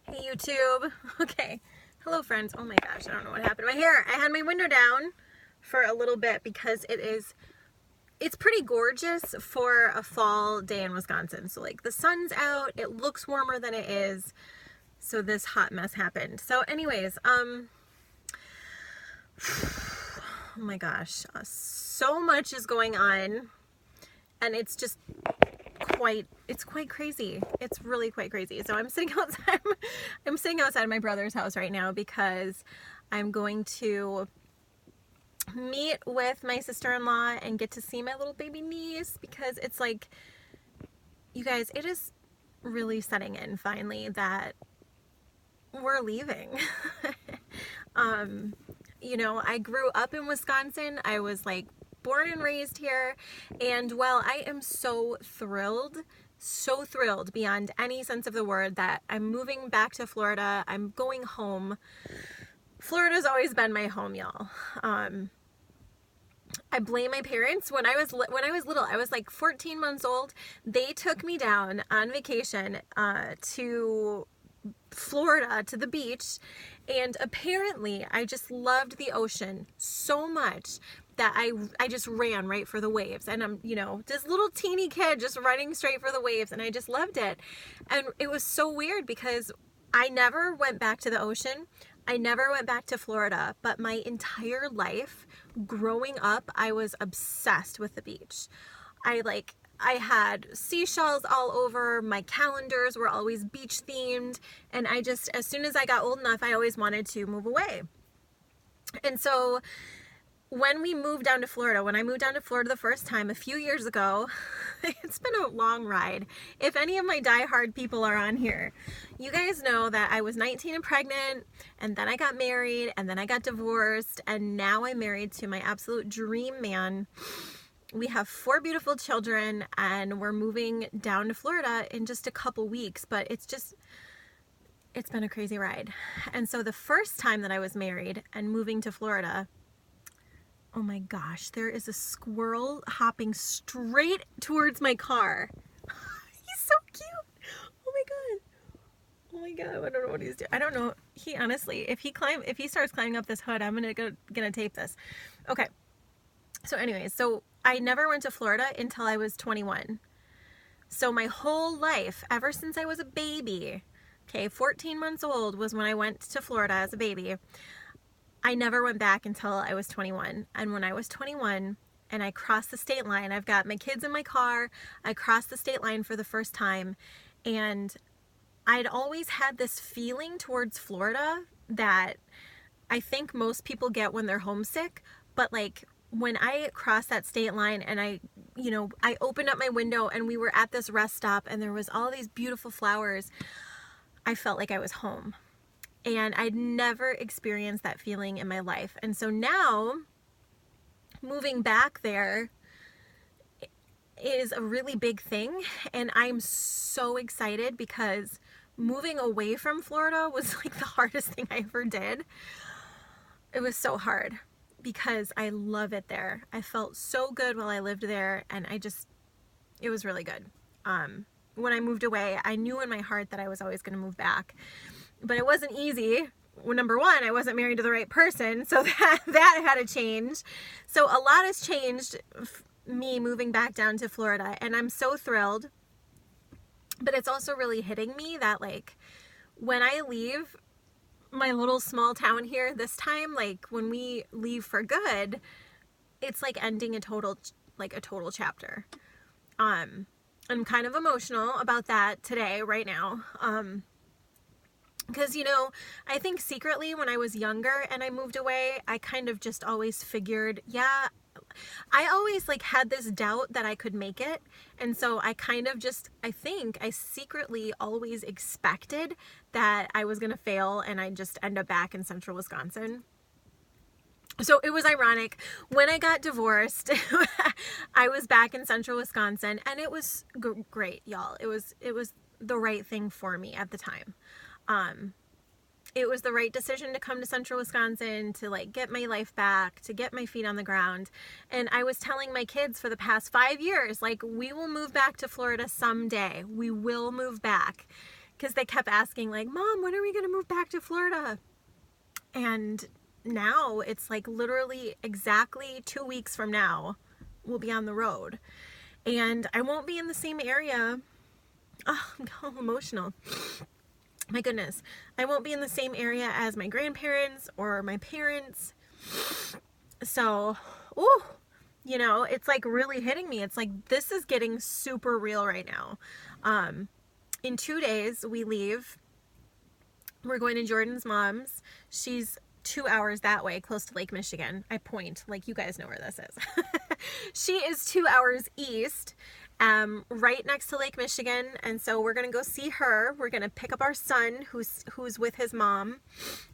Hey YouTube. Okay. Hello friends. Oh my gosh, I don't know what happened to my hair. I had my window down for a little bit because it's pretty gorgeous for a fall day in Wisconsin. So like the sun's out, it looks warmer than it is. So this hot mess happened. So anyways, oh my gosh, so much is going on and it's just quite crazy. It's really quite crazy. So I'm sitting outside my brother's house right now because I'm going to meet with my sister-in-law and get to see my little baby niece, because it's like, you guys, it is really setting in finally that we're leaving. I grew up in Wisconsin. I was like born and raised here, and while I am so thrilled beyond any sense of the word that I'm moving back to Florida, I'm going home. Florida's always been my home, y'all. I blame my parents. When I was little, I was like 14 months old. They took me down on vacation to Florida, to the beach, and apparently I just loved the ocean so much that I just ran right for the waves, and I'm this little teeny kid just running straight for the waves, and I just loved it. And it was so weird because I never went back to the ocean. I never went back to Florida, but my entire life growing up, I was obsessed with the beach. I had seashells all over. My calendars were always beach themed. And as soon as I got old enough, I always wanted to move away. And so when I moved down to Florida the first time a few years ago, it's been a long ride. If any of my diehard people are on here, you guys know that I was 19 and pregnant, and then I got married, and then I got divorced, and now I'm married to my absolute dream man. We have 4 beautiful children, and we're moving down to Florida in just a couple weeks, but it's been a crazy ride. And so the first time that I was married and moving to Florida, oh my gosh, there is a squirrel hopping straight towards my car. He's so cute. Oh my God. Oh my God. I don't know what he's doing. I don't know. He honestly, if he starts climbing up this hood, I'm gonna tape this. Okay. So anyways, I never went to Florida until I was 21. So my whole life, ever since I was a baby, 14 months old was when I went to Florida as a baby. I never went back until I was 21. And when I was 21 and I crossed the state line, I've got my kids in my car, I crossed the state line for the first time, and I'd always had this feeling towards Florida that I think most people get when they're homesick, but like when I crossed that state line and I opened up my window and we were at this rest stop and there was all these beautiful flowers, I felt like I was home. And I'd never experienced that feeling in my life. And so now, moving back there is a really big thing. And I'm so excited because moving away from Florida was like the hardest thing I ever did. It was so hard because I love it there. I felt so good while I lived there, and it was really good. When I moved away, I knew in my heart that I was always going to move back. But it wasn't easy. Well, number one, I wasn't married to the right person, so that had to change. So a lot has changed, me moving back down to Florida, and I'm so thrilled. But it's also really hitting me that like when I leave my little small town here this time, like when we leave for good, it's like ending a total chapter. I'm kind of emotional about that today, right now. Because, I think secretly when I was younger and I moved away, I kind of just always figured, I always like had this doubt that I could make it. And so I kind of I think I secretly always expected that I was going to fail and I'd just end up back in central Wisconsin. So it was ironic. When I got divorced, I was back in central Wisconsin, and it was great, y'all. It was the right thing for me at the time. It was the right decision to come to central Wisconsin, to like get my life back, to get my feet on the ground. And I was telling my kids for the past 5 years, like, we will move back to Florida someday. We will move back. because they kept asking like, Mom, when are we going to move back to Florida? And now it's like literally exactly 2 weeks from now, we'll be on the road. And I won't be in the same area. Oh, I'm all emotional. My goodness. I won't be in the same area as my grandparents or my parents. So, ooh, you know, it's like really hitting me. It's like, this is getting super real right now. In 2 days, we leave. We're going to Jordan's mom's. She's 2 hours that way, close to Lake Michigan. I point, like, you guys know where this is. She is 2 hours east, right next to Lake Michigan. And so we're going to go see her. We're going to pick up our son who's with his mom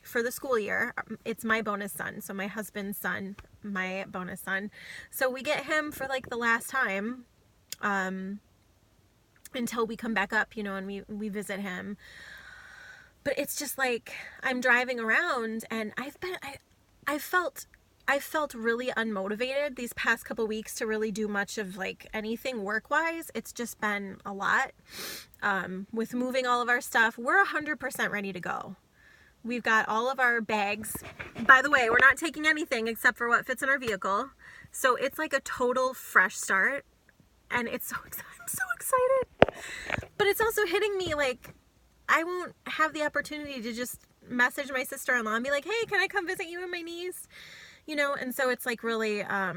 for the school year. It's my bonus son. So my husband's son, my bonus son. So we get him for like the last time, until we come back up, you know, and we visit him. But it's just like, I'm driving around and I felt really unmotivated these past couple weeks to really do much of like anything work-wise. It's just been a lot. With moving all of our stuff, we're 100% ready to go. We've got all of our bags. By the way, we're not taking anything except for what fits in our vehicle. So it's like a total fresh start. And I'm so excited. But it's also hitting me like, I won't have the opportunity to just message my sister-in-law and be like, hey, can I come visit you and my niece? You know, and so it's like really, a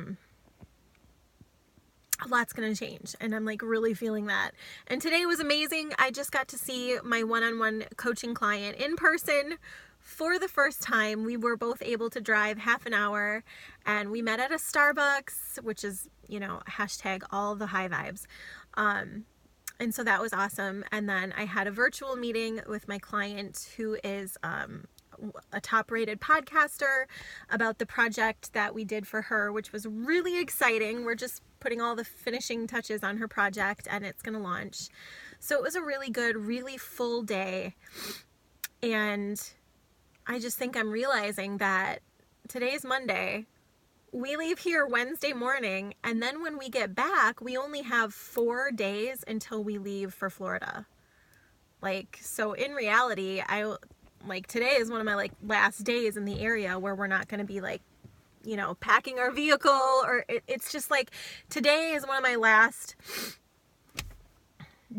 lot's going to change. And I'm like really feeling that. And today was amazing. I just got to see my one-on-one coaching client in person for the first time. We were both able to drive half an hour and we met at a Starbucks, which is, you know, hashtag all the high vibes. And so that was awesome. And then I had a virtual meeting with my client who is a top-rated podcaster about the project that we did for her, which was really exciting. We're just putting all the finishing touches on her project and it's going to launch. So it was a really good, really full day. And I just think I'm realizing that today's Monday. We leave here Wednesday morning, and then when we get back, we only have 4 days until we leave for Florida. Like, so in reality, today is one of my, like, last days in the area where we're not going to be, like, you know, packing our vehicle, or it's just, like, today is one of my last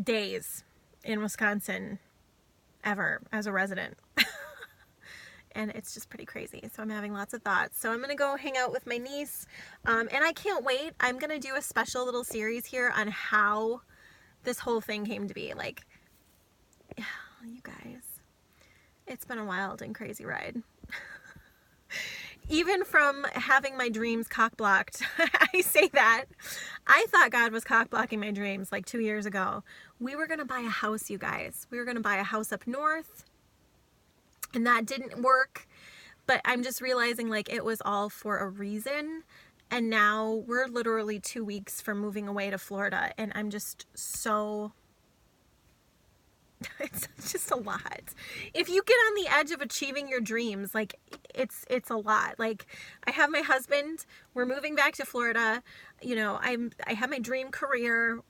days in Wisconsin ever as a resident. And it's just pretty crazy. So I'm having lots of thoughts. So I'm going to go hang out with my niece. And I can't wait. I'm going to do a special little series here on how this whole thing came to be. Like, you guys, it's been a wild and crazy ride. Even from having my dreams cock-blocked, I say that. I thought God was cock-blocking my dreams like 2 years ago. We were going to buy a house, you guys. We were going to buy a house up north. And that didn't work, but I'm just realizing like it was all for a reason. And now we're literally 2 weeks from moving away to Florida. And I'm just so, it's just a lot. If you get on the edge of achieving your dreams, like it's a lot. Like I have my husband, we're moving back to Florida. You know, I have my dream career.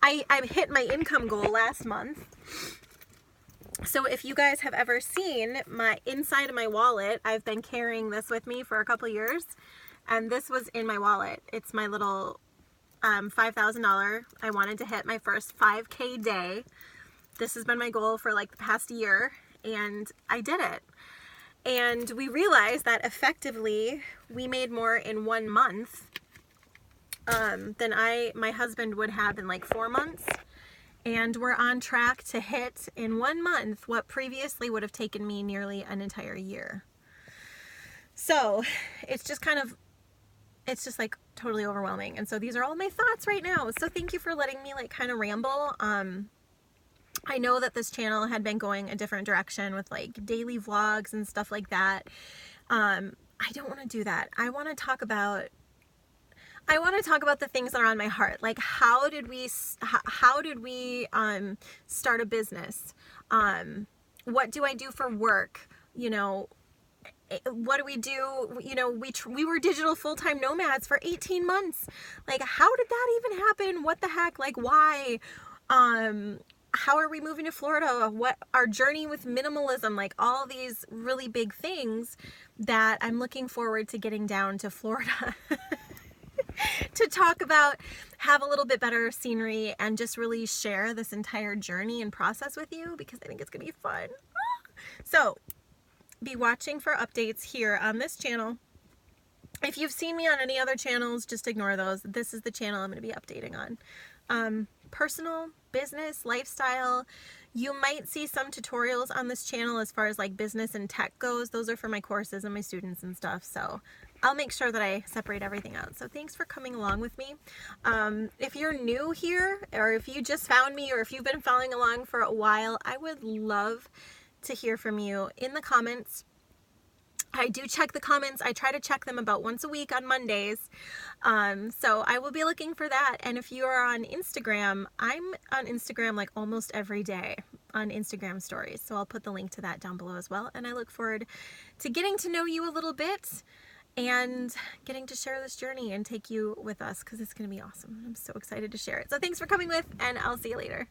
I hit my income goal last month. So if you guys have ever seen my inside of my wallet, I've been carrying this with me for a couple years, and this was in my wallet. It's my little $5,000. I wanted to hit my first 5K day. This has been my goal for like the past year, and I did it. And we realized that effectively we made more in 1 month than my husband would have in like 4 months. And we're on track to hit in 1 month what previously would have taken me nearly an entire year. So it's just like totally overwhelming. And so these are all my thoughts right now. So thank you for letting me like kind of ramble. I know that this channel had been going a different direction with like daily vlogs and stuff like that. I don't want to do that. I want to talk about the things that are on my heart. Like, how did we start a business? What do I do for work? You know, what do we do? You know, we were digital full-time nomads for 18 months. Like, how did that even happen? What the heck? Like, why? how are we moving to Florida? What our journey with minimalism, like all these really big things that I'm looking forward to getting down to Florida to talk about, have a little bit better scenery, and just really share this entire journey and process with you, because I think it's gonna be fun. So be watching for updates here on this channel. If you've seen me on any other channels, just ignore those. This is the channel I'm going to be updating on. Personal, business, lifestyle. You might see some tutorials on this channel as far as like business and tech goes. Those are for my courses and my students and stuff. So I'll make sure that I separate everything out. So thanks for coming along with me. If you're new here, or if you just found me, or if you've been following along for a while, I would love to hear from you in the comments. I do check the comments. I try to check them about once a week on Mondays. So I will be looking for that. And if you are on Instagram, I'm on Instagram like almost every day on Instagram stories. So I'll put the link to that down below as well. And I look forward to getting to know you a little bit and getting to share this journey and take you with us, because it's going to be awesome. I'm so excited to share it. So thanks for coming with, and I'll see you later.